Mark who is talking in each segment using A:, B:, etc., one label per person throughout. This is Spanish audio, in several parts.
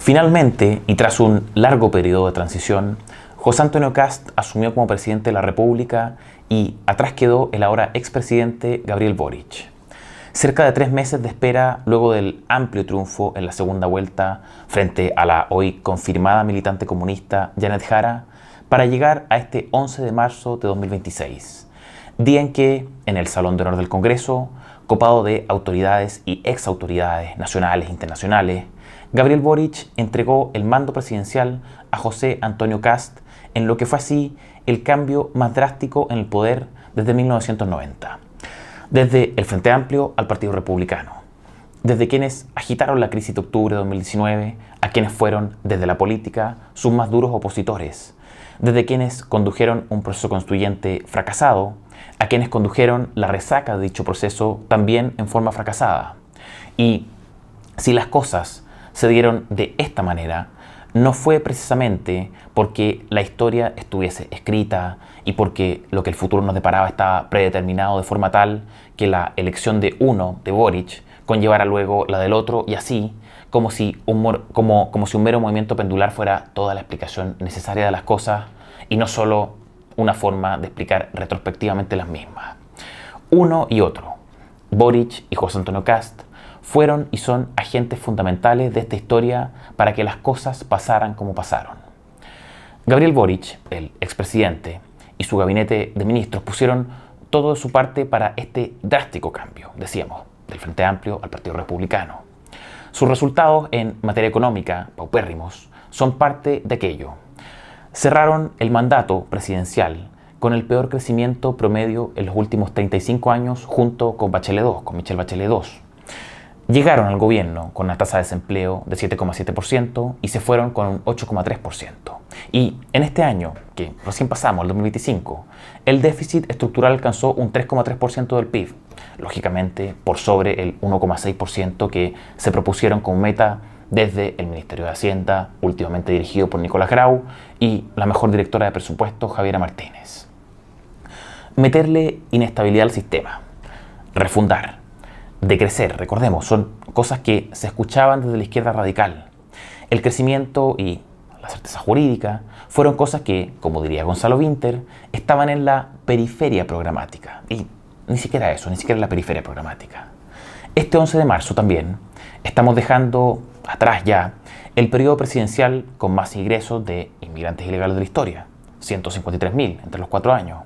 A: Finalmente, y tras un largo periodo de transición, José Antonio Kast asumió como presidente de la República y atrás quedó el ahora expresidente Gabriel Boric. Cerca de 3 meses de espera luego del amplio triunfo en la segunda vuelta frente a la hoy confirmada militante comunista Janet Jara para llegar a este 11 de marzo de 2026, día en que, en el Salón de Honor del Congreso, copado de autoridades y exautoridades nacionales e internacionales, Gabriel Boric entregó el mando presidencial a José Antonio Kast en lo que fue así el cambio más drástico en el poder desde 1990. Desde el Frente Amplio al Partido Republicano. Desde quienes agitaron la crisis de octubre de 2019 a quienes fueron, desde la política, sus más duros opositores. Desde quienes condujeron un proceso constituyente fracasado a quienes condujeron la resaca de dicho proceso también en forma fracasada. Y si las cosas se dieron de esta manera, no fue precisamente porque la historia estuviese escrita y porque lo que el futuro nos deparaba estaba predeterminado de forma tal que la elección de uno, de Boric, conllevara luego la del otro y así, como si un mero movimiento pendular fuera toda la explicación necesaria de las cosas y no solo una forma de explicar retrospectivamente las mismas. Uno y otro, Boric y José Antonio Kast, fueron y son agentes fundamentales de esta historia para que las cosas pasaran como pasaron. Gabriel Boric, el expresidente, y su gabinete de ministros pusieron todo de su parte para este drástico cambio, decíamos, del Frente Amplio al Partido Republicano. Sus resultados en materia económica, paupérrimos, son parte de aquello. Cerraron el mandato presidencial con el peor crecimiento promedio en los últimos 35 años junto con Bachelet II, con Michelle Bachelet II. Llegaron al gobierno con una tasa de desempleo de 7,7% y se fueron con un 8,3%. Y en este año, que recién pasamos, el 2025, el déficit estructural alcanzó un 3,3% del PIB, lógicamente por sobre el 1,6% que se propusieron como meta desde el Ministerio de Hacienda, últimamente dirigido por Nicolás Grau, y la mejor directora de presupuesto, Javiera Martínez. Meterle inestabilidad al sistema, refundar, decrecer, recordemos, son cosas que se escuchaban desde la izquierda radical. El crecimiento y la certeza jurídica fueron cosas que, como diría Gonzalo Vinter, estaban en la periferia programática. Y ni siquiera eso, ni siquiera en la periferia programática. Este 11 de marzo también estamos dejando atrás ya el periodo presidencial con más ingresos de inmigrantes ilegales de la historia, 153.000 entre los 4 años.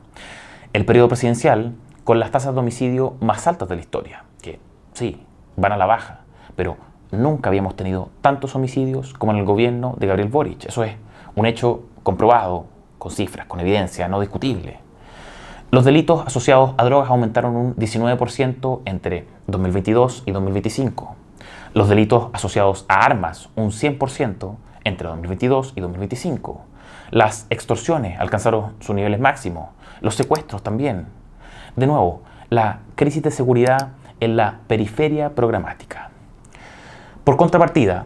A: El periodo presidencial con las tasas de homicidio más altas de la historia, que sí, van a la baja, pero nunca habíamos tenido tantos homicidios como en el gobierno de Gabriel Boric. Eso es un hecho comprobado, con cifras, con evidencia, no discutible. Los delitos asociados a drogas aumentaron un 19% entre 2022 y 2025. Los delitos asociados a armas, un 100% entre 2022 y 2025. Las extorsiones alcanzaron sus niveles máximos. Los secuestros también. De nuevo, la crisis de seguridad en la periferia programática. Por contrapartida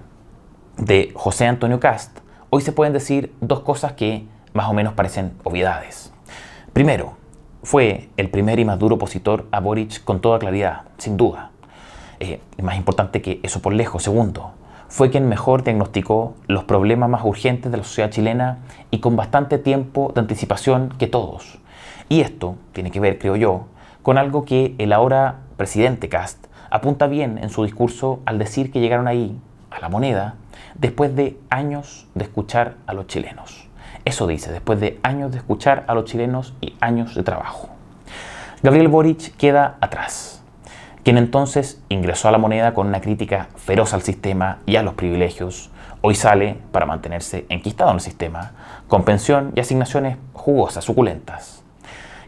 A: de José Antonio Kast, hoy se pueden decir dos cosas que más o menos parecen obviedades. Primero, fue el primer y más duro opositor a Boric con toda claridad, sin duda. Más importante que eso por lejos. Segundo, fue quien mejor diagnosticó los problemas más urgentes de la sociedad chilena y con bastante tiempo de anticipación que todos. Y esto tiene que ver, creo yo, con algo que el ahora presidente Kast apunta bien en su discurso al decir que llegaron ahí, a la moneda, después de años de escuchar a los chilenos. Eso dice, después de años de escuchar a los chilenos y años de trabajo. Gabriel Boric queda atrás, quien entonces ingresó a la moneda con una crítica feroz al sistema y a los privilegios, hoy sale para mantenerse enquistado en el sistema, con pensión y asignaciones jugosas, suculentas.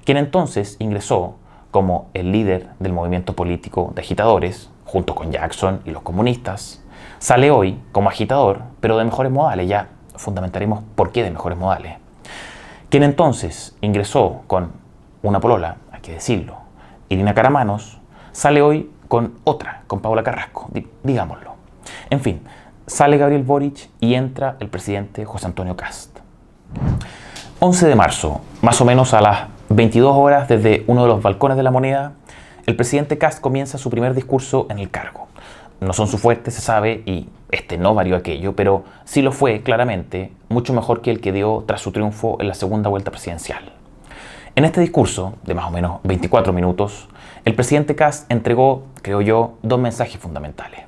A: Quien entonces ingresó como el líder del movimiento político de agitadores, junto con Jackson y los comunistas, sale hoy como agitador, pero de mejores modales. Ya fundamentaremos por qué de mejores modales. Quien entonces ingresó con una polola, hay que decirlo, Irina Caramanos, sale hoy con otra, con Paula Carrasco, digámoslo. En fin, sale Gabriel Boric y entra el presidente José Antonio Kast. 11 de marzo, más o menos a las 22 horas desde uno de los balcones de la moneda, el presidente Kast comienza su primer discurso en el cargo. no son su fuerte, se sabe, y este no varió aquello, pero sí lo fue claramente mucho mejor que el que dio tras su triunfo en la segunda vuelta presidencial. En este discurso, de más o menos 24 minutos, el presidente Kast entregó, creo yo, dos mensajes fundamentales.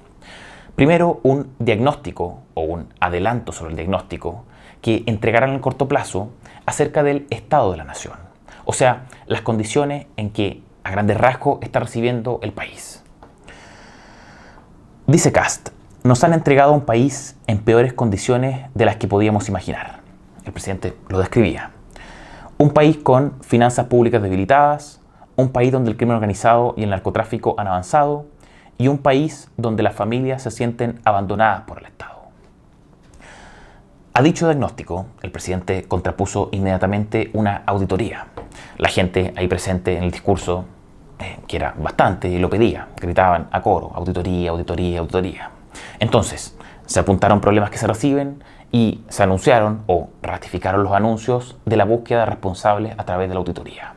A: Primero, un diagnóstico o un adelanto sobre el diagnóstico que entregará en el corto plazo acerca del estado de la nación, o sea, las condiciones en que a grandes rasgos está recibiendo el país. Dice Kast, nos han entregado un país en peores condiciones de las que podíamos imaginar. El presidente lo describía. Un país con finanzas públicas debilitadas, un país donde el crimen organizado y el narcotráfico han avanzado y un país donde las familias se sienten abandonadas por el Estado. A dicho diagnóstico, el presidente contrapuso inmediatamente una auditoría. La gente ahí presente en el discurso, que era bastante, lo pedía, gritaban a coro, auditoría, auditoría, auditoría. Entonces, se apuntaron problemas que se reciben y se anunciaron o ratificaron los anuncios de la búsqueda de responsables a través de la auditoría.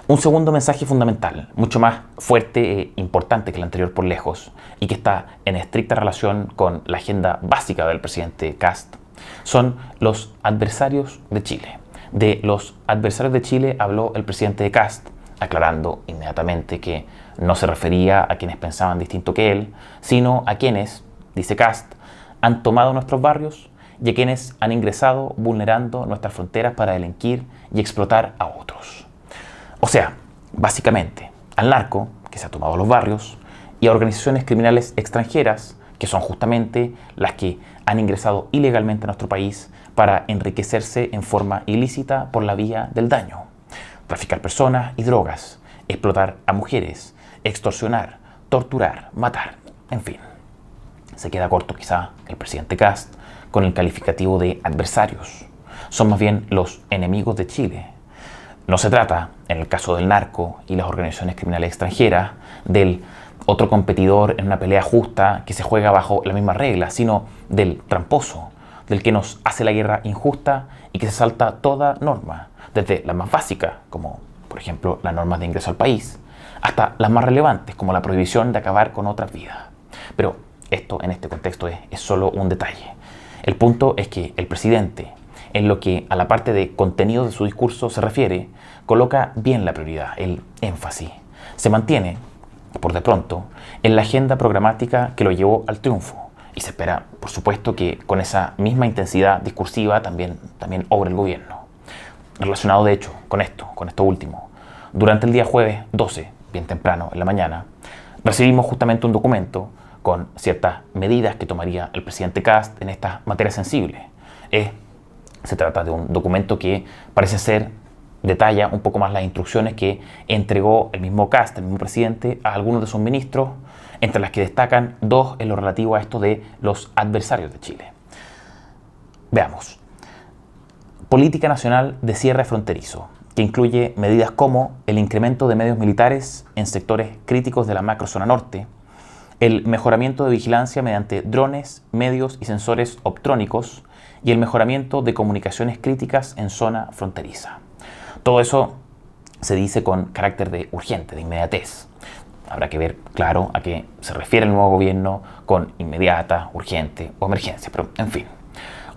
A: Un segundo mensaje fundamental, mucho más fuerte e importante que el anterior por lejos, y que está en estricta relación con la agenda básica del presidente Kast, son los adversarios de Chile. De los adversarios de Chile habló el presidente Kast, aclarando inmediatamente que no se refería a quienes pensaban distinto que él, sino a quienes, dice Kast, han tomado nuestros barrios y a quienes han ingresado vulnerando nuestras fronteras para delinquir y explotar a otros. O sea, básicamente, al narco, que se ha tomado los barrios, y a organizaciones criminales extranjeras, que son justamente las que han ingresado ilegalmente a nuestro país para enriquecerse en forma ilícita por la vía del daño. Traficar personas y drogas, explotar a mujeres, extorsionar, torturar, matar, en fin. Se queda corto quizá el presidente Kast con el calificativo de adversarios. Son más bien los enemigos de Chile. No se trata, en el caso del narco y las organizaciones criminales extranjeras, del otro competidor en una pelea justa que se juega bajo la misma regla, sino del tramposo, del que nos hace la guerra injusta y que se salta toda norma, desde las más básicas, como por ejemplo las normas de ingreso al país, hasta las más relevantes, como la prohibición de acabar con otras vidas. Pero esto en este contexto es solo un detalle. El punto es que el presidente, en lo que a la parte de contenido de su discurso se refiere, coloca bien la prioridad, el énfasis. Se mantiene, por de pronto, en la agenda programática que lo llevó al triunfo. Y se espera, por supuesto, que con esa misma intensidad discursiva también obre el gobierno. Relacionado, de hecho, con esto último, durante el día jueves 12, bien temprano en la mañana, recibimos justamente un documento con ciertas medidas que tomaría el presidente Kast en estas materias sensibles. Se trata de un documento que parece ser, detalla un poco más las instrucciones que entregó el mismo Kast, el mismo presidente, a algunos de sus ministros, entre las que destacan dos en lo relativo a esto de los adversarios de Chile. Veamos. Política nacional de cierre fronterizo, que incluye medidas como el incremento de medios militares en sectores críticos de la macrozona norte, el mejoramiento de vigilancia mediante drones, medios y sensores optrónicos y el mejoramiento de comunicaciones críticas en zona fronteriza. Todo eso se dice con carácter de urgente, de inmediatez. Habrá que ver, claro, a qué se refiere el nuevo gobierno con inmediata, urgente o emergencia, pero en fin.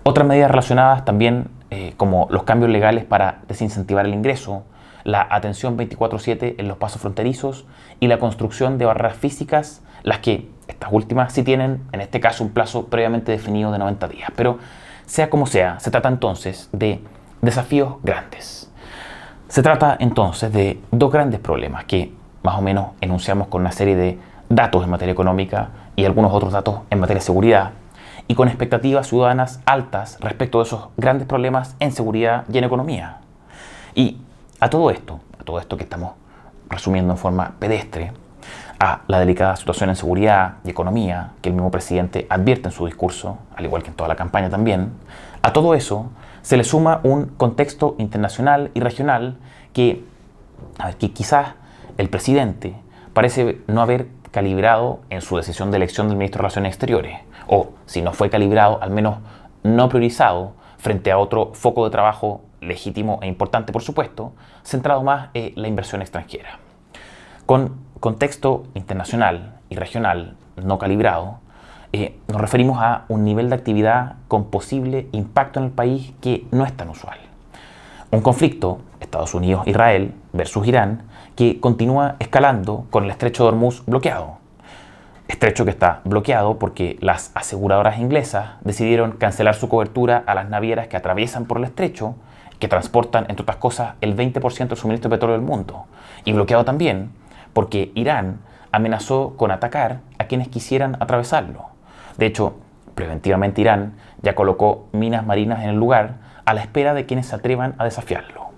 A: Otras medidas relacionadas también, como los cambios legales para desincentivar el ingreso, la atención 24/7 en los pasos fronterizos y la construcción de barreras físicas, las que, estas últimas, sí tienen, en este caso, un plazo previamente definido de 90 días. Pero, sea como sea, se trata entonces de desafíos grandes. Se trata entonces de dos grandes problemas que más o menos enunciamos con una serie de datos en materia económica y algunos otros datos en materia de seguridad, y con expectativas ciudadanas altas respecto de esos grandes problemas en seguridad y en economía. Y a todo esto que estamos resumiendo en forma pedestre, a la delicada situación en seguridad y economía que el mismo presidente advierte en su discurso, al igual que en toda la campaña también, a todo eso se le suma un contexto internacional y regional que quizás el presidente parece no haber calibrado en su decisión de elección del ministro de Relaciones Exteriores, o si no fue calibrado, al menos no priorizado frente a otro foco de trabajo legítimo e importante, por supuesto, centrado más en la inversión extranjera. Con contexto internacional y regional no calibrado, nos referimos a un nivel de actividad con posible impacto en el país que no es tan usual. Un conflicto, Estados Unidos-Israel versus Irán, que continúa escalando con el estrecho de Hormuz bloqueado. Estrecho que está bloqueado porque las aseguradoras inglesas decidieron cancelar su cobertura a las navieras que atraviesan por el estrecho, que transportan, entre otras cosas, el 20% del suministro de petróleo del mundo. Y bloqueado también porque Irán amenazó con atacar a quienes quisieran atravesarlo. De hecho, preventivamente Irán ya colocó minas marinas en el lugar a la espera de quienes se atrevan a desafiarlo.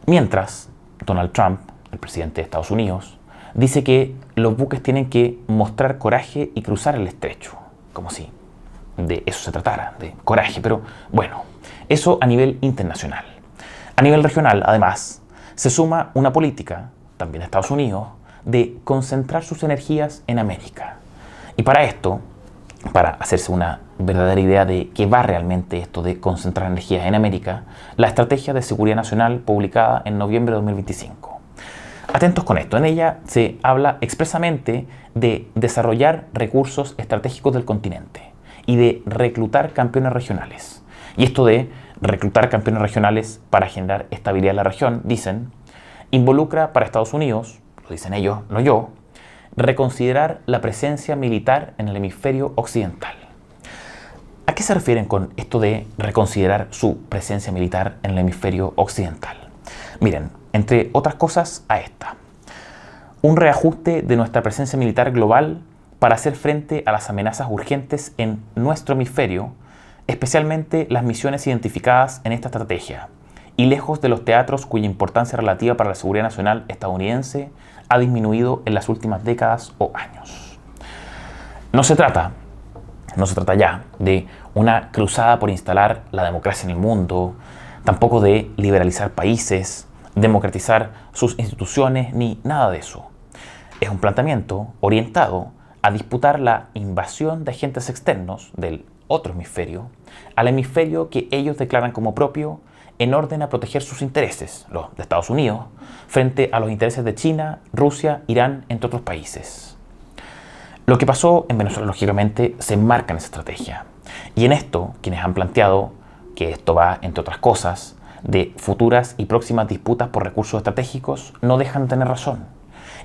A: Mientras, Donald Trump, el presidente de Estados Unidos, dice que los buques tienen que mostrar coraje y cruzar el estrecho, como si de eso se tratara, de coraje. Pero bueno, eso a nivel internacional. A nivel regional, además, se suma una política, también de Estados Unidos, de concentrar sus energías en América. Y para esto, para hacerse una verdadera idea de qué va realmente esto de concentrar energías en América, la Estrategia de Seguridad Nacional publicada en noviembre de 2025. Atentos con esto, en ella se habla expresamente de desarrollar recursos estratégicos del continente y de reclutar campeones regionales. Y esto de reclutar campeones regionales para generar estabilidad en la región, dicen, involucra para Estados Unidos, lo dicen ellos, no yo, reconsiderar la presencia militar en el hemisferio occidental. ¿A qué se refieren con esto de reconsiderar su presencia militar en el hemisferio occidental? Miren, entre otras cosas, a esta. Un reajuste de nuestra presencia militar global para hacer frente a las amenazas urgentes en nuestro hemisferio, especialmente las misiones identificadas en esta estrategia, y lejos de los teatros cuya importancia relativa para la seguridad nacional estadounidense ha disminuido en las últimas décadas o años. No se trata ya de una cruzada por instalar la democracia en el mundo, tampoco de liberalizar países, democratizar sus instituciones, ni nada de eso. Es un planteamiento orientado a disputar la invasión de agentes externos del otro hemisferio al hemisferio que ellos declaran como propio, en orden a proteger sus intereses, los de Estados Unidos, frente a los intereses de China, Rusia, Irán, entre otros países. Lo que pasó en Venezuela, lógicamente, se enmarca en esa estrategia. Y en esto, quienes han planteado que esto va, entre otras cosas, de futuras y próximas disputas por recursos estratégicos, no dejan de tener razón.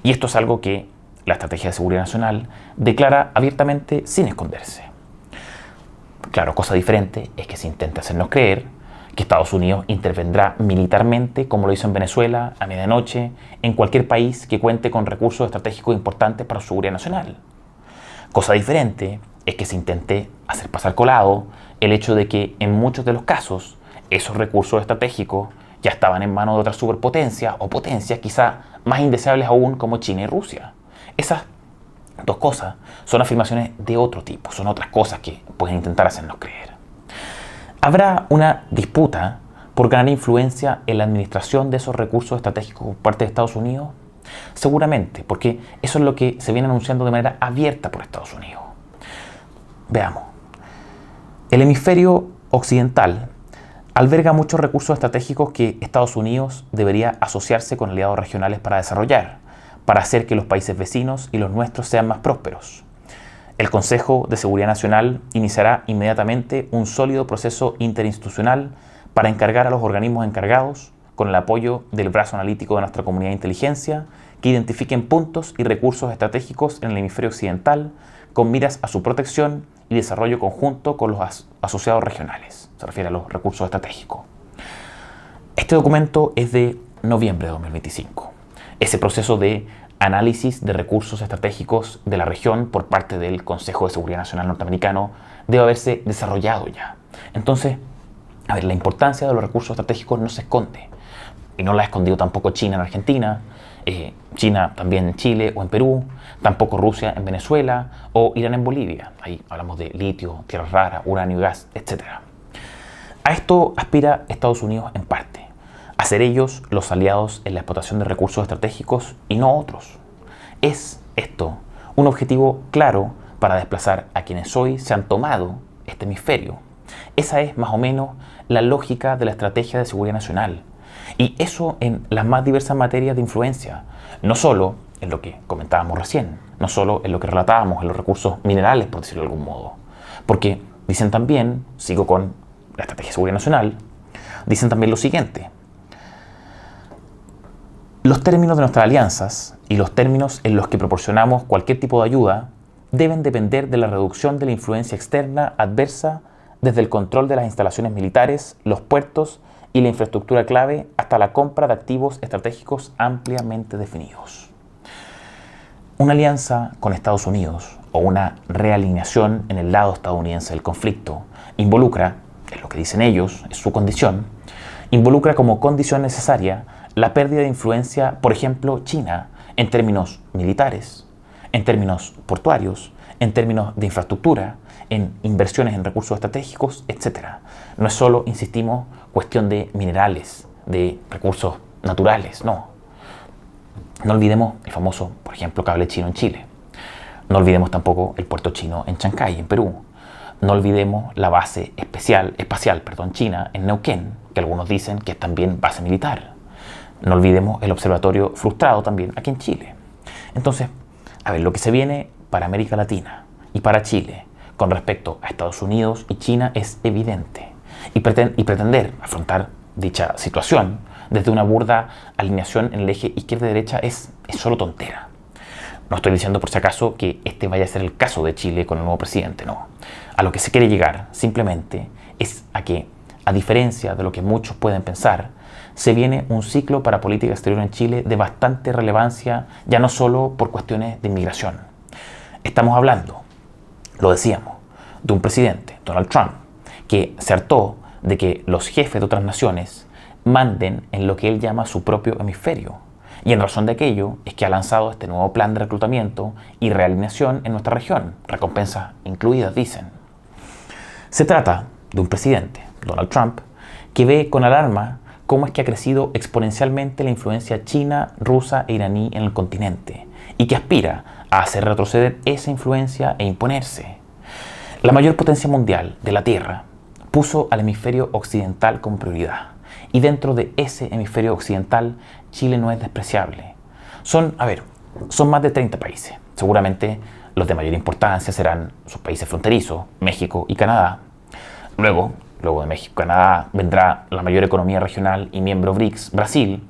A: Y esto es algo que la Estrategia de Seguridad Nacional declara abiertamente sin esconderse. Claro, cosa diferente es que se intenta hacernos creer que Estados Unidos intervendrá militarmente, como lo hizo en Venezuela, a medianoche, en cualquier país que cuente con recursos estratégicos importantes para su seguridad nacional. Cosa diferente es que se intente hacer pasar colado el hecho de que en muchos de los casos esos recursos estratégicos ya estaban en manos de otras superpotencias o potencias quizá más indeseables aún como China y Rusia. Esas dos cosas son afirmaciones de otro tipo, son otras cosas que pueden intentar hacernos creer. ¿Habrá una disputa por ganar influencia en la administración de esos recursos estratégicos por parte de Estados Unidos? Seguramente, porque eso es lo que se viene anunciando de manera abierta por Estados Unidos. Veamos. El hemisferio occidental alberga muchos recursos estratégicos que Estados Unidos debería asociarse con aliados regionales para desarrollar, para hacer que los países vecinos y los nuestros sean más prósperos. El Consejo de Seguridad Nacional iniciará inmediatamente un sólido proceso interinstitucional para encargar a los organismos encargados, con el apoyo del brazo analítico de nuestra comunidad de inteligencia, que identifiquen puntos y recursos estratégicos en el hemisferio occidental con miras a su protección y desarrollo conjunto con los asociados regionales. Se refiere a los recursos estratégicos. Este documento es de noviembre de 2025. Ese proceso de análisis de recursos estratégicos de la región por parte del Consejo de Seguridad Nacional norteamericano debe haberse desarrollado ya. Entonces, a ver, la importancia de los recursos estratégicos no se esconde. Y no la ha escondido tampoco China en Argentina, China también en Chile o en Perú, tampoco Rusia en Venezuela o Irán en Bolivia. Ahí hablamos de litio, tierras raras, uranio y gas, etc. A esto aspira Estados Unidos en parte, a ser ellos los aliados en la explotación de recursos estratégicos y no otros. Es esto un objetivo claro para desplazar a quienes hoy se han tomado este hemisferio. Esa es más o menos la lógica de la estrategia de seguridad nacional. Y eso en las más diversas materias de influencia, no solo en lo que comentábamos recién, no solo en lo que relatábamos, en los recursos minerales, por decirlo de algún modo. Porque dicen también, sigo con la Estrategia de Seguridad Nacional, dicen también lo siguiente: los términos de nuestras alianzas y los términos en los que proporcionamos cualquier tipo de ayuda deben depender de la reducción de la influencia externa adversa desde el control de las instalaciones militares, los puertos y la infraestructura clave hasta la compra de activos estratégicos ampliamente definidos. Una alianza con Estados Unidos o una realineación en el lado estadounidense del conflicto involucra, es lo que dicen ellos, es su condición, involucra como condición necesaria la pérdida de influencia, por ejemplo, China, en términos militares, en términos portuarios, en términos de infraestructura, en inversiones en recursos estratégicos, etc. No es solo, insistimos, cuestión de minerales, de recursos naturales, no. No olvidemos el famoso, por ejemplo, cable chino en Chile. No olvidemos tampoco el puerto chino en Chancay, en Perú. No olvidemos la base espacial china en Neuquén, que algunos dicen que es también base militar. No olvidemos el observatorio frustrado también aquí en Chile. Entonces, a ver, lo que se viene para América Latina y para Chile con respecto a Estados Unidos y China es evidente. Y pretender afrontar dicha situación desde una burda alineación en el eje izquierda-derecha es solo tontera. No estoy diciendo por si acaso que este vaya a ser el caso de Chile con el nuevo presidente, no. A lo que se quiere llegar simplemente es a que, a diferencia de lo que muchos pueden pensar, se viene un ciclo para política exterior en Chile de bastante relevancia, ya no solo por cuestiones de inmigración. Estamos hablando, lo decíamos, de un presidente, Donald Trump, que se hartó de que los jefes de otras naciones manden en lo que él llama su propio hemisferio. Y en razón de aquello es que ha lanzado este nuevo plan de reclutamiento y realineación en nuestra región, recompensas incluidas, dicen. Se trata de un presidente, Donald Trump, que ve con alarma cómo es que ha crecido exponencialmente la influencia china, rusa e iraní en el continente y que aspira a hacer retroceder esa influencia e imponerse. La mayor potencia mundial de la Tierra puso al hemisferio occidental como prioridad. Y dentro de ese hemisferio occidental, Chile no es despreciable. Son más de 30 países. Seguramente los de mayor importancia serán sus países fronterizos, México y Canadá. Luego de México y Canadá vendrá la mayor economía regional y miembro BRICS, Brasil.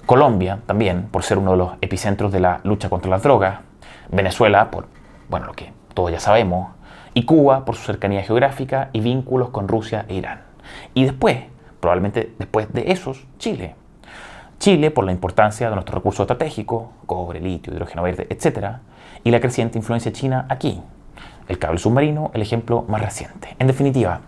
A: Colombia también, por ser uno de los epicentros de la lucha contra las drogas. Venezuela, por lo que todos ya sabemos. Y Cuba, por su cercanía geográfica y vínculos con Rusia e Irán. Y probablemente después de esos, Chile. Chile por la importancia de nuestros recursos estratégicos, cobre, litio, hidrógeno verde, etc. Y la creciente influencia china aquí. El cable submarino, el ejemplo más reciente. En definitiva,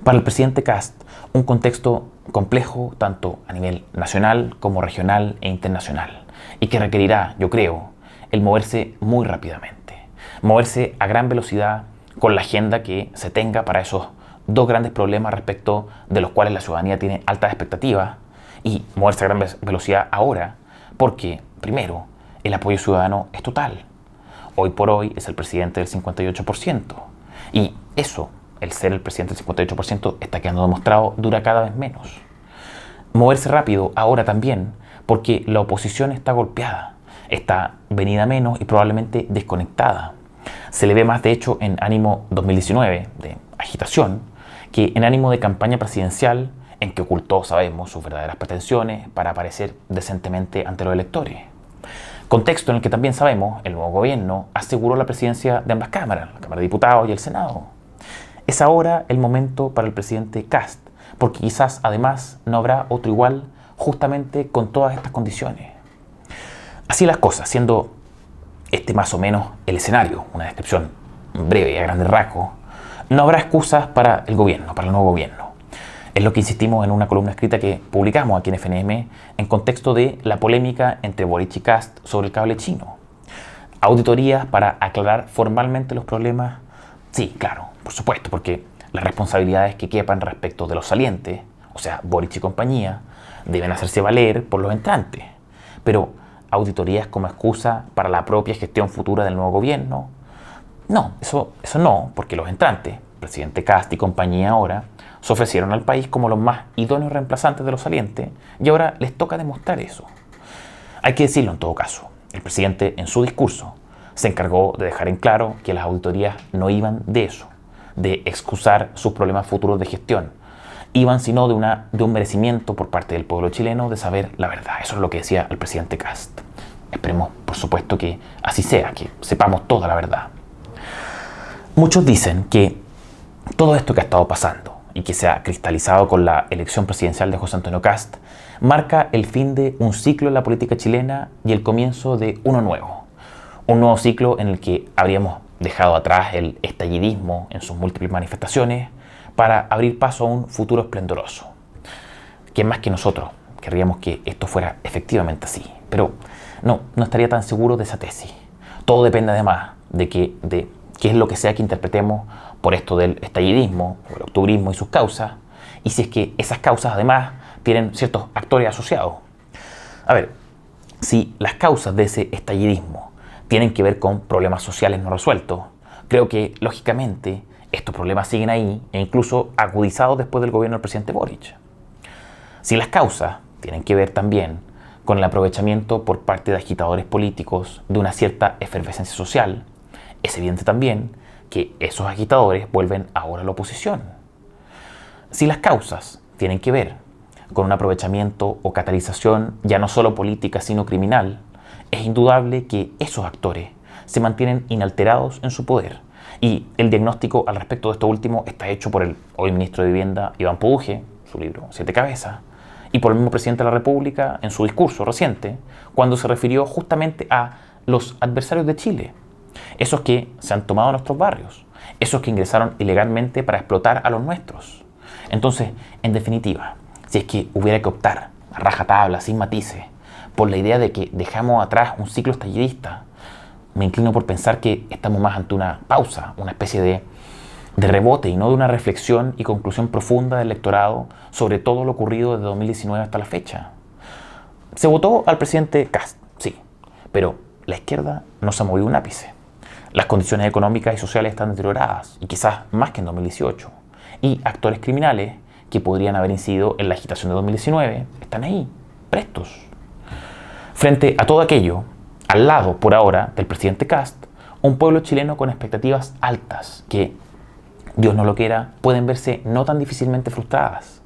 A: para el presidente Kast, un contexto complejo tanto a nivel nacional como regional e internacional. Y que requerirá, yo creo, el moverse muy rápidamente. Moverse a gran velocidad con la agenda que se tenga para esos dos grandes problemas respecto de los cuales la ciudadanía tiene altas expectativas y moverse a gran velocidad ahora porque, primero, el apoyo ciudadano es total. Hoy por hoy es el presidente del 58% y eso, el ser el presidente del 58%, está quedando demostrado, dura cada vez menos. Moverse rápido ahora también porque la oposición está golpeada, está venida menos y probablemente desconectada. Se le ve más, de hecho, en ánimo 2019 de agitación que en ánimo de campaña presidencial en que ocultó, sabemos, sus verdaderas pretensiones para aparecer decentemente ante los electores. Contexto en el que también sabemos el nuevo gobierno aseguró la presidencia de ambas cámaras, la Cámara de Diputados y el Senado. Es ahora el momento para el presidente Kast, porque quizás además no habrá otro igual justamente con todas estas condiciones. Así las cosas, siendo este más o menos el escenario, una descripción breve y a grandes rasgos, no habrá excusas para el gobierno, para el nuevo gobierno. Es lo que insistimos en una columna escrita que publicamos aquí en FNM en contexto de la polémica entre Boric y Kast sobre el cable chino. Auditorías para aclarar formalmente los problemas. Sí, claro, por supuesto, porque las responsabilidades que quepan respecto de los salientes, o sea, Boric y compañía, deben hacerse valer por los entrantes. Pero auditorías como excusa para la propia gestión futura del nuevo gobierno. No, eso no, porque los entrantes, presidente Kast y compañía ahora, se ofrecieron al país como los más idóneos reemplazantes de los salientes y ahora les toca demostrar eso. Hay que decirlo en todo caso, el presidente en su discurso se encargó de dejar en claro que las auditorías no iban de eso, de excusar sus problemas futuros de gestión. Iban sino de un merecimiento por parte del pueblo chileno de saber la verdad. Eso es lo que decía el presidente Kast. Esperemos, por supuesto, que así sea, que sepamos toda la verdad. Muchos dicen que todo esto que ha estado pasando y que se ha cristalizado con la elección presidencial de José Antonio Kast marca el fin de un ciclo en la política chilena y el comienzo de uno nuevo. Un nuevo ciclo en el que habríamos dejado atrás el estallidismo en sus múltiples manifestaciones para abrir paso a un futuro esplendoroso. ¿Quién más que nosotros querríamos que esto fuera efectivamente así? Pero no estaría tan seguro de esa tesis. Todo depende además de qué es lo que sea que interpretemos por esto del estallidismo o el octubrismo y sus causas, y si es que esas causas además tienen ciertos actores asociados. A ver, si las causas de ese estallidismo tienen que ver con problemas sociales no resueltos, creo que lógicamente estos problemas siguen ahí e incluso agudizados después del gobierno del presidente Boric. Si las causas tienen que ver también con el aprovechamiento por parte de agitadores políticos de una cierta efervescencia social, es evidente también que esos agitadores vuelven ahora a la oposición. Si las causas tienen que ver con un aprovechamiento o catalización ya no solo política sino criminal, es indudable que esos actores se mantienen inalterados en su poder. Y el diagnóstico al respecto de esto último está hecho por el hoy ministro de Vivienda, Iván Poduje, su libro Siete Cabezas, y por el mismo presidente de la República en su discurso reciente, cuando se refirió justamente a los adversarios de Chile, esos que se han tomado nuestros barrios, esos que ingresaron ilegalmente para explotar a los nuestros. Entonces, en definitiva, si es que hubiera que optar a rajatabla, sin matices, por la idea de que dejamos atrás un ciclo estallidista, me inclino por pensar que estamos más ante una pausa, una especie de rebote y no de una reflexión y conclusión profunda del electorado sobre todo lo ocurrido desde 2019 hasta la fecha. Se votó al presidente Kast, sí, pero la izquierda no se ha movido un ápice. Las condiciones económicas y sociales están deterioradas, y quizás más que en 2018. Y actores criminales que podrían haber incidido en la agitación de 2019 están ahí, prestos. Frente a todo aquello, al lado, por ahora, del presidente Kast, un pueblo chileno con expectativas altas que, Dios no lo quiera, pueden verse no tan difícilmente frustradas.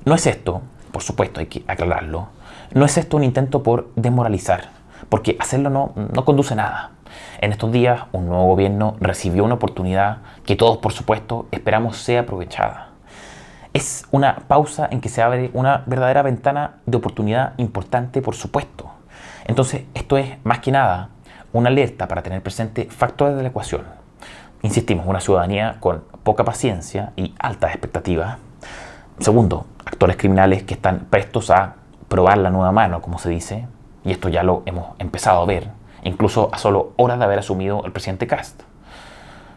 A: No es esto, por supuesto hay que aclararlo, no es esto un intento por desmoralizar, porque hacerlo no conduce a nada. En estos días, un nuevo gobierno recibió una oportunidad que todos, por supuesto, esperamos sea aprovechada. Es una pausa en que se abre una verdadera ventana de oportunidad importante, por supuesto. Entonces, esto es, más que nada, una alerta para tener presente factores de la ecuación. Insistimos, una ciudadanía con poca paciencia y altas expectativas. Segundo, actores criminales que están prestos a probar la nueva mano, como se dice, y esto ya lo hemos empezado a ver, incluso a solo horas de haber asumido el presidente Kast.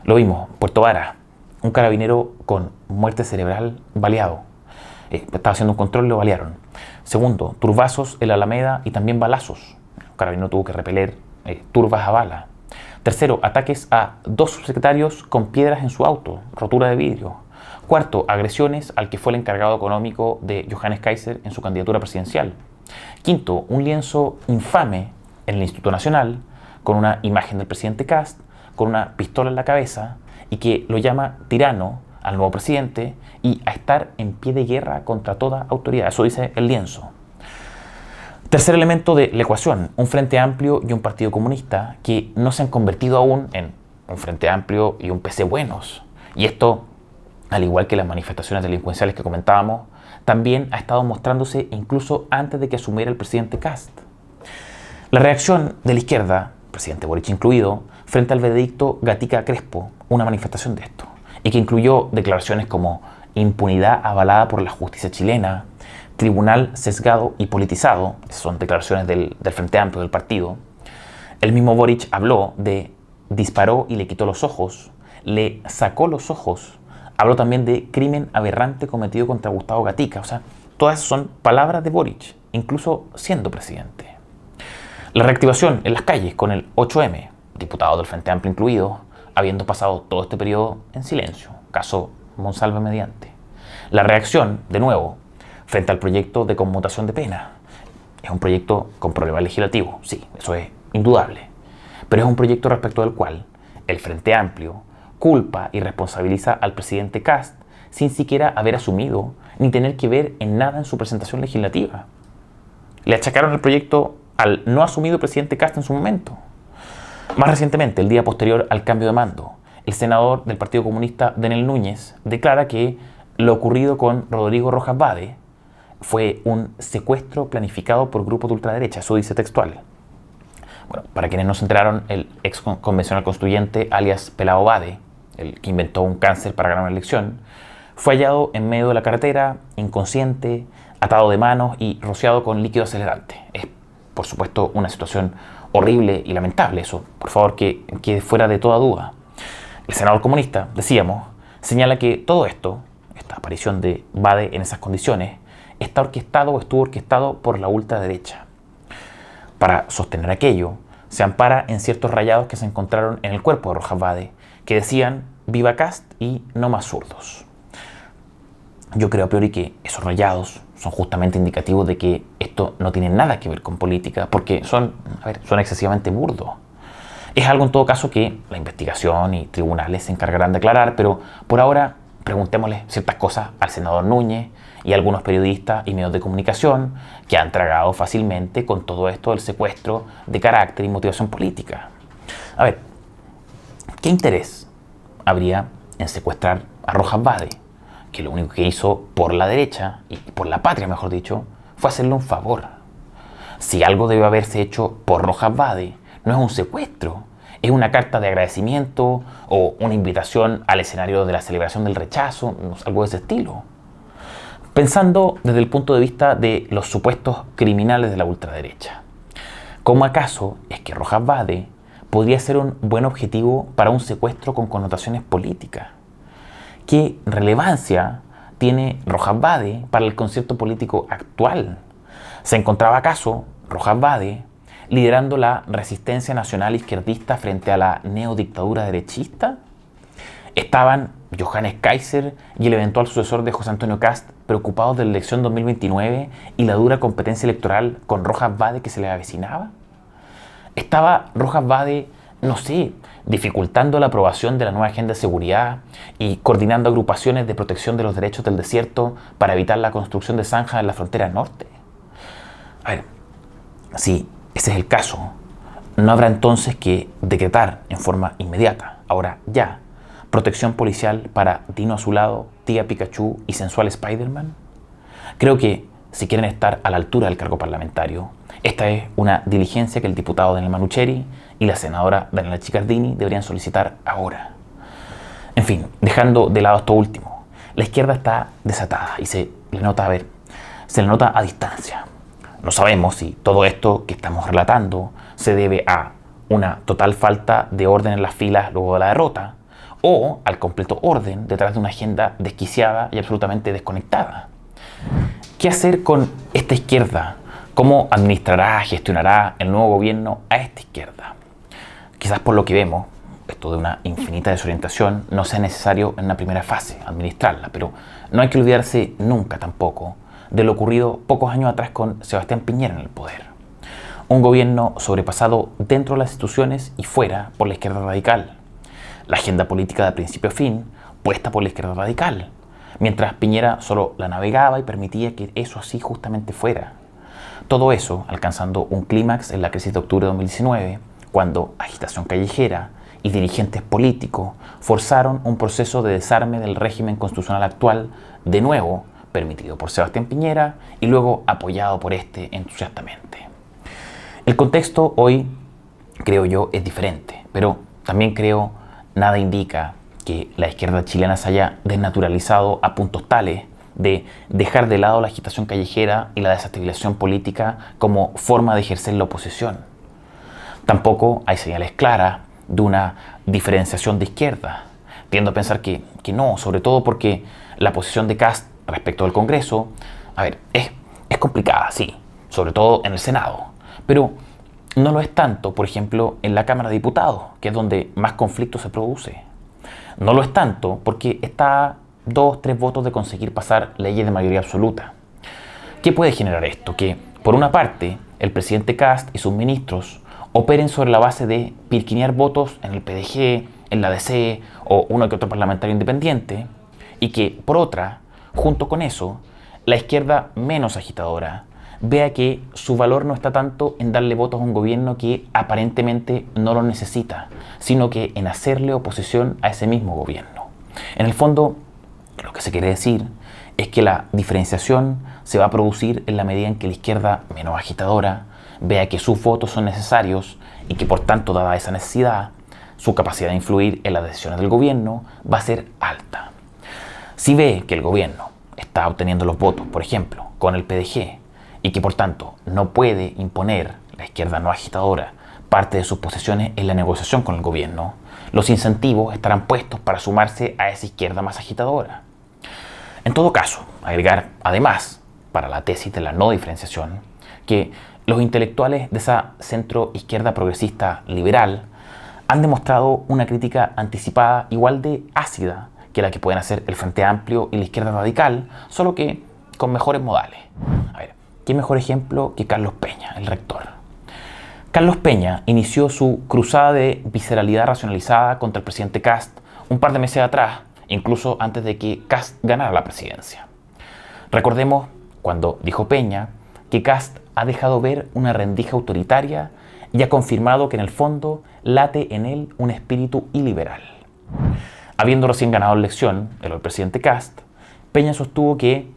A: Lo vimos, Puerto Vara, un carabinero con muerte cerebral baleado. Estaba haciendo un control y lo balearon. Segundo, turbazos en la Alameda y también balazos. Un carabinero tuvo que repeler turbas a bala. Tercero, ataques a 2 subsecretarios con piedras en su auto, rotura de vidrio. Cuarto, agresiones al que fue el encargado económico de Johannes Kaiser en su candidatura presidencial. Quinto, un lienzo infame en el Instituto Nacional con una imagen del presidente Kast, con una pistola en la cabeza y que lo llama tirano al nuevo presidente y a estar en pie de guerra contra toda autoridad. Eso dice el lienzo. Tercer elemento de la ecuación, un Frente Amplio y un Partido Comunista que no se han convertido aún en un Frente Amplio y un PC buenos. Y esto, al igual que las manifestaciones delincuenciales que comentábamos, también ha estado mostrándose incluso antes de que asumiera el presidente Kast. La reacción de la izquierda, presidente Boric incluido, frente al veredicto Gatica Crespo, una manifestación de esto, y que incluyó declaraciones como impunidad avalada por la justicia chilena, tribunal sesgado y politizado, esas son declaraciones del Frente Amplio del partido. El mismo Boric habló de disparó y le quitó los ojos, le sacó los ojos, habló también de crimen aberrante cometido contra Gustavo Gatica. O sea, todas son palabras de Boric, incluso siendo presidente. La reactivación en las calles con el 8M, diputados del Frente Amplio incluido, habiendo pasado todo este periodo en silencio, caso Monsalve mediante. La reacción, de nuevo, frente al proyecto de conmutación de pena. es un proyecto con problemas legislativos, sí, eso es indudable, pero es un proyecto respecto del cual el Frente Amplio culpa y responsabiliza al presidente Kast sin siquiera haber asumido ni tener que ver en nada en su presentación legislativa. Le achacaron el proyecto al no asumido presidente Kast en su momento. Más recientemente, el día posterior al cambio de mando, el senador del Partido Comunista, Denel Núñez, declara que lo ocurrido con Rodrigo Rojas Vade fue un secuestro planificado por grupos de ultraderecha, eso dice textual. Bueno, para quienes no se enteraron, el ex convencional constituyente, alias Pelao Vade, el que inventó un cáncer para ganar una elección, fue hallado en medio de la carretera, inconsciente, atado de manos y rociado con líquido acelerante. Es, por supuesto, una situación horrible y lamentable, eso, por favor, que quede fuera de toda duda. El senador comunista, decíamos, señala que todo esto, esta aparición de Vade en esas condiciones, está orquestado o estuvo orquestado por la ultraderecha. Para sostener aquello, se ampara en ciertos rayados que se encontraron en el cuerpo de Rojas Vade, que decían «Viva Kast» y «No más zurdos». Yo creo a priori que esos rayados son justamente indicativos de que esto no tiene nada que ver con política, porque son excesivamente burdos. Es algo en todo caso que la investigación y tribunales se encargarán de aclarar, pero por ahora preguntémosle ciertas cosas al senador Núñez y a algunos periodistas y medios de comunicación que han tragado fácilmente con todo esto del secuestro de carácter y motivación política. A ver, ¿qué interés habría en secuestrar a Rojas Vade, que lo único que hizo por la derecha, y por la patria mejor dicho, fue hacerle un favor? Si algo debe haberse hecho por Rojas Vade, no es un secuestro, es una carta de agradecimiento o una invitación al escenario de la celebración del rechazo, algo de ese estilo. Pensando desde el punto de vista de los supuestos criminales de la ultraderecha, ¿cómo acaso es que Rojas Vade podría ser un buen objetivo para un secuestro con connotaciones políticas? ¿Qué relevancia tiene Rojas Vade para el concepto político actual? ¿Se encontraba acaso Rojas Vade liderando la resistencia nacional izquierdista frente a la neodictadura derechista? ¿Estaban Johannes Kaiser y el eventual sucesor de José Antonio Kast preocupados de la elección 2029 y la dura competencia electoral con Rojas Vade que se les avecinaba? ¿Estaba Rojas Vade, no sé, dificultando la aprobación de la nueva agenda de seguridad y coordinando agrupaciones de protección de los derechos del desierto para evitar la construcción de zanjas en la frontera norte? A ver, si ese es el caso, ¿no habrá entonces que decretar en forma inmediata, ahora ya, protección policial para Dino Azulado, Tía Pikachu y sensual Spider-Man? Creo que, si quieren estar a la altura del cargo parlamentario, esta es una diligencia que el diputado Daniel Manucheri y la senadora Daniela Chiccardini deberían solicitar ahora. En fin, dejando de lado esto último, la izquierda está desatada y se le nota a distancia. No sabemos si todo esto que estamos relatando se debe a una total falta de orden en las filas luego de la derrota, o al completo orden detrás de una agenda desquiciada y absolutamente desconectada. ¿Qué hacer con esta izquierda? ¿Cómo administrará, gestionará el nuevo gobierno a esta izquierda? Quizás por lo que vemos, esto de una infinita desorientación no sea necesario en una primera fase administrarla, pero no hay que olvidarse nunca tampoco de lo ocurrido pocos años atrás con Sebastián Piñera en el poder. Un gobierno sobrepasado dentro de las instituciones y fuera por la izquierda radical. La agenda política de principio a fin puesta por la izquierda radical, mientras Piñera solo la navegaba y permitía que eso así justamente fuera. Todo eso alcanzando un clímax en la crisis de octubre de 2019, cuando agitación callejera y dirigentes políticos forzaron un proceso de desarme del régimen constitucional actual, de nuevo permitido por Sebastián Piñera y luego apoyado por este entusiastamente. El contexto hoy, creo yo, es diferente, pero también creo nada indica que la izquierda chilena se haya desnaturalizado a puntos tales de dejar de lado la agitación callejera y la desestabilización política como forma de ejercer la oposición. Tampoco hay señales claras de una diferenciación de izquierda. Tiendo a pensar que no, sobre todo porque la posición de Kast respecto al Congreso, es complicada, sí, sobre todo en el Senado, pero no lo es tanto, por ejemplo, en la Cámara de Diputados, que es donde más conflicto se produce. No lo es tanto porque está a 2-3 votos de conseguir pasar leyes de mayoría absoluta. ¿Qué puede generar esto? Que por una parte, el presidente Kast y sus ministros operen sobre la base de pirquinear votos en el PDG, en la DC o uno que otro parlamentario independiente, y que, por otra, junto con eso, la izquierda menos agitadora vea que su valor no está tanto en darle votos a un gobierno que aparentemente no lo necesita, sino que en hacerle oposición a ese mismo gobierno. En el fondo, lo que se quiere decir es que la diferenciación se va a producir en la medida en que la izquierda menos agitadora vea que sus votos son necesarios y que, por tanto, dada esa necesidad, su capacidad de influir en las decisiones del gobierno va a ser alta. Si ve que el gobierno está obteniendo los votos, por ejemplo, con el PDG, y que por tanto no puede imponer la izquierda no agitadora parte de sus posiciones en la negociación con el gobierno, los incentivos estarán puestos para sumarse a esa izquierda más agitadora. En todo caso, agregar además, para la tesis de la no diferenciación, que los intelectuales de esa centro izquierda progresista liberal han demostrado una crítica anticipada igual de ácida que la que pueden hacer el Frente Amplio y la izquierda radical, solo que con mejores modales. A ver, ¿qué mejor ejemplo que Carlos Peña, el rector? Carlos Peña inició su cruzada de visceralidad racionalizada contra el presidente Kast un par de meses atrás, incluso antes de que Kast ganara la presidencia. Recordemos cuando dijo Peña que Kast ha dejado ver una rendija autoritaria y ha confirmado que en el fondo late en él un espíritu iliberal. Habiendo recién ganado la elección, el presidente Kast, Peña sostuvo que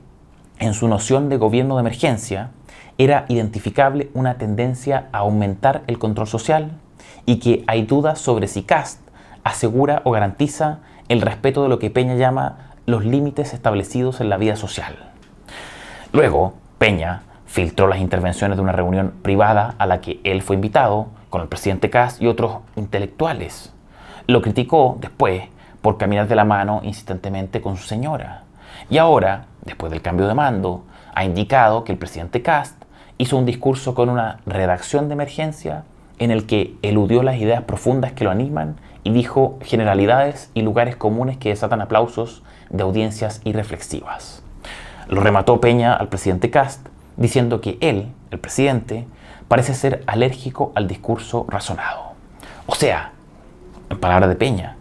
A: en su noción de gobierno de emergencia era identificable una tendencia a aumentar el control social y que hay dudas sobre si Kast asegura o garantiza el respeto de lo que Peña llama los límites establecidos en la vida social. Luego, Peña filtró las intervenciones de una reunión privada a la que él fue invitado con el presidente Kast y otros intelectuales. Lo criticó después por caminar de la mano insistentemente con su señora. Y ahora, después del cambio de mando, ha indicado que el presidente Kast hizo un discurso con una redacción de emergencia en el que eludió las ideas profundas que lo animan y dijo generalidades y lugares comunes que desatan aplausos de audiencias irreflexivas. Lo remató Peña al presidente Kast diciendo que él, el presidente, parece ser alérgico al discurso razonado. O sea, en palabras de Peña,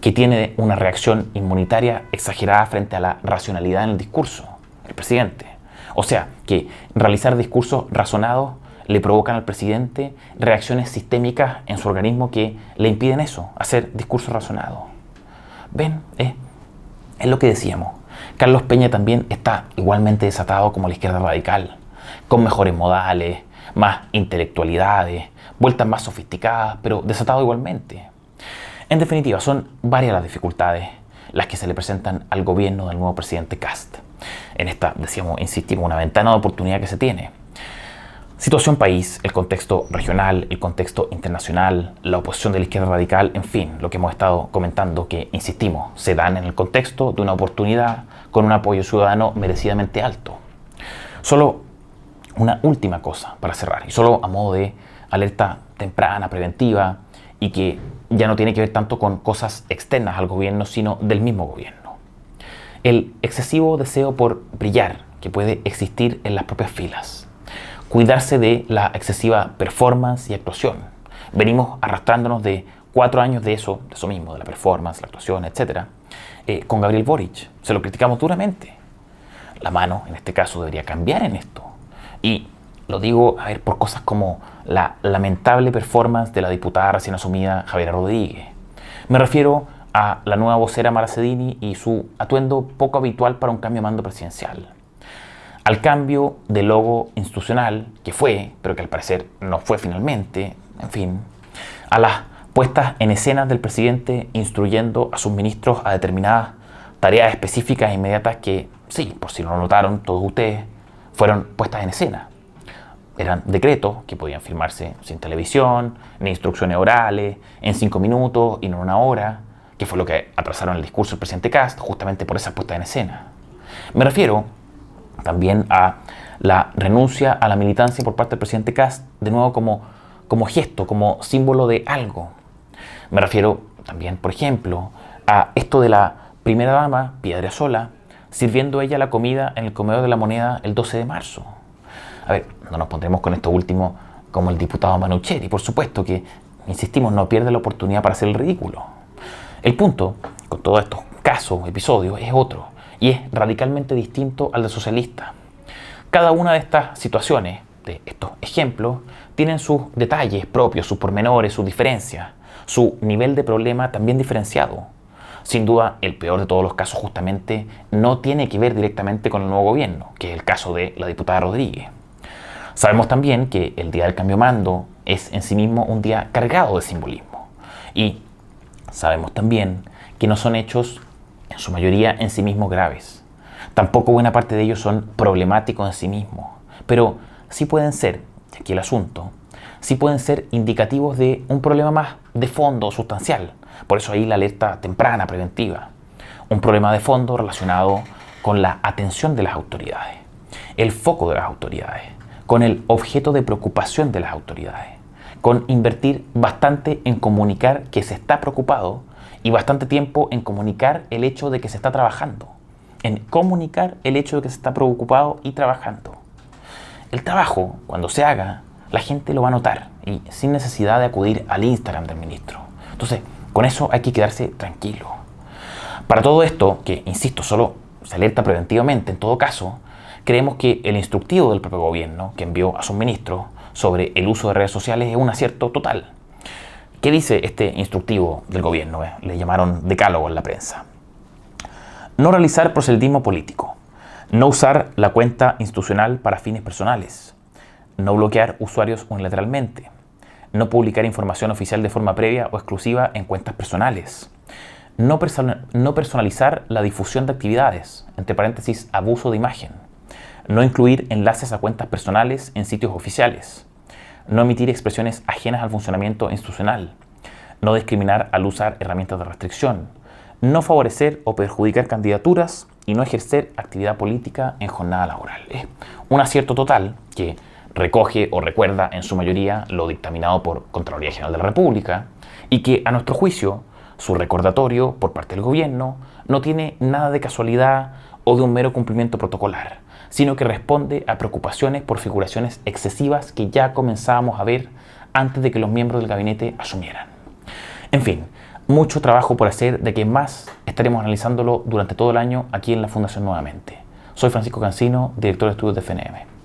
A: que tiene una reacción inmunitaria exagerada frente a la racionalidad en el discurso, el presidente. O sea, que realizar discursos razonados le provocan al presidente reacciones sistémicas en su organismo que le impiden eso, hacer discursos razonados. ¿Ven? Es lo que decíamos. Carlos Peña también está igualmente desatado como la izquierda radical, con mejores modales, más intelectualidades, vueltas más sofisticadas, pero desatado igualmente. En definitiva, son varias las dificultades las que se le presentan al gobierno del nuevo presidente Kast. En esta, decíamos, insistimos, una ventana de oportunidad que se tiene. Situación país, el contexto regional, el contexto internacional, la oposición de la izquierda radical, en fin, lo que hemos estado comentando que, insistimos, se dan en el contexto de una oportunidad con un apoyo ciudadano merecidamente alto. Solo una última cosa para cerrar, y solo a modo de alerta temprana, preventiva, y que ya no tiene que ver tanto con cosas externas al gobierno, sino del mismo gobierno. El excesivo deseo por brillar que puede existir en las propias filas. Cuidarse de la excesiva performance y actuación. Venimos arrastrándonos de 4 años de eso mismo, de la performance, la actuación, etc. Con Gabriel Boric. Se lo criticamos duramente. La mano, en este caso, debería cambiar en esto. Y lo digo, por cosas como la lamentable performance de la diputada recién asumida Javiera Rodríguez. Me refiero a la nueva vocera Mara Cedini y su atuendo poco habitual para un cambio de mando presidencial. Al cambio de logo institucional, que fue, pero que al parecer no fue finalmente, en fin. A las puestas en escenas del presidente instruyendo a sus ministros a determinadas tareas específicas e inmediatas que, sí, por si no lo notaron todos ustedes, fueron puestas en escena. Eran decretos que podían firmarse sin televisión, ni instrucciones orales, en 5 minutos y no en 1 hora, que fue lo que atrasaron el discurso del presidente Kast, justamente por esa puesta en escena. Me refiero también a la renuncia a la militancia por parte del presidente Kast, de nuevo como gesto, como símbolo de algo. Me refiero también, por ejemplo, a esto de la primera dama, Piedra Sola, sirviendo ella la comida en el comedor de la Moneda el 12 de marzo. no nos pondremos con esto último como el diputado Manucheri, por supuesto que, insistimos, no pierde la oportunidad para hacer el ridículo. El punto, con todos estos casos, episodios, es otro, y es radicalmente distinto al de socialista. Cada una de estas situaciones, de estos ejemplos, tienen sus detalles propios, sus pormenores, sus diferencias, su nivel de problema también diferenciado. Sin duda, el peor de todos los casos justamente no tiene que ver directamente con el nuevo gobierno, que es el caso de la diputada Rodríguez. Sabemos también que el día del cambio de mando es en sí mismo un día cargado de simbolismo. Y sabemos también que no son hechos, en su mayoría, en sí mismos graves. Tampoco buena parte de ellos son problemáticos en sí mismos. Pero sí pueden ser, y aquí el asunto, sí pueden ser indicativos de un problema más de fondo, sustancial. Por eso ahí la alerta temprana, preventiva. Un problema de fondo relacionado con la atención de las autoridades, el foco de las autoridades, con el objeto de preocupación de las autoridades, con invertir bastante en comunicar que se está preocupado y bastante tiempo en comunicar el hecho de que se está trabajando, en comunicar el hecho de que se está preocupado y trabajando. El trabajo, cuando se haga, la gente lo va a notar y sin necesidad de acudir al Instagram del ministro. Entonces, con eso hay que quedarse tranquilo. Para todo esto, que insisto, solo se alerta preventivamente en todo caso, creemos que el instructivo del propio gobierno que envió a sus ministros sobre el uso de redes sociales es un acierto total. ¿Qué dice este instructivo del gobierno? Le llamaron decálogo en la prensa. No realizar proselitismo político. No usar la cuenta institucional para fines personales. No bloquear usuarios unilateralmente. No publicar información oficial de forma previa o exclusiva en cuentas personales. No personalizar la difusión de actividades, entre paréntesis, abuso de imagen. No incluir enlaces a cuentas personales en sitios oficiales. No emitir expresiones ajenas al funcionamiento institucional. No discriminar al usar herramientas de restricción. No favorecer o perjudicar candidaturas y no ejercer actividad política en jornada laboral. Es un acierto total que recoge o recuerda en su mayoría lo dictaminado por Contraloría General de la República y que, a nuestro juicio, su recordatorio por parte del gobierno no tiene nada de casualidad o de un mero cumplimiento protocolar, sino que responde a preocupaciones por figuraciones excesivas que ya comenzábamos a ver antes de que los miembros del gabinete asumieran. En fin, mucho trabajo por hacer, de que más estaremos analizándolo durante todo el año aquí en la Fundación nuevamente. Soy Francisco Cancino, director de estudios de FNM.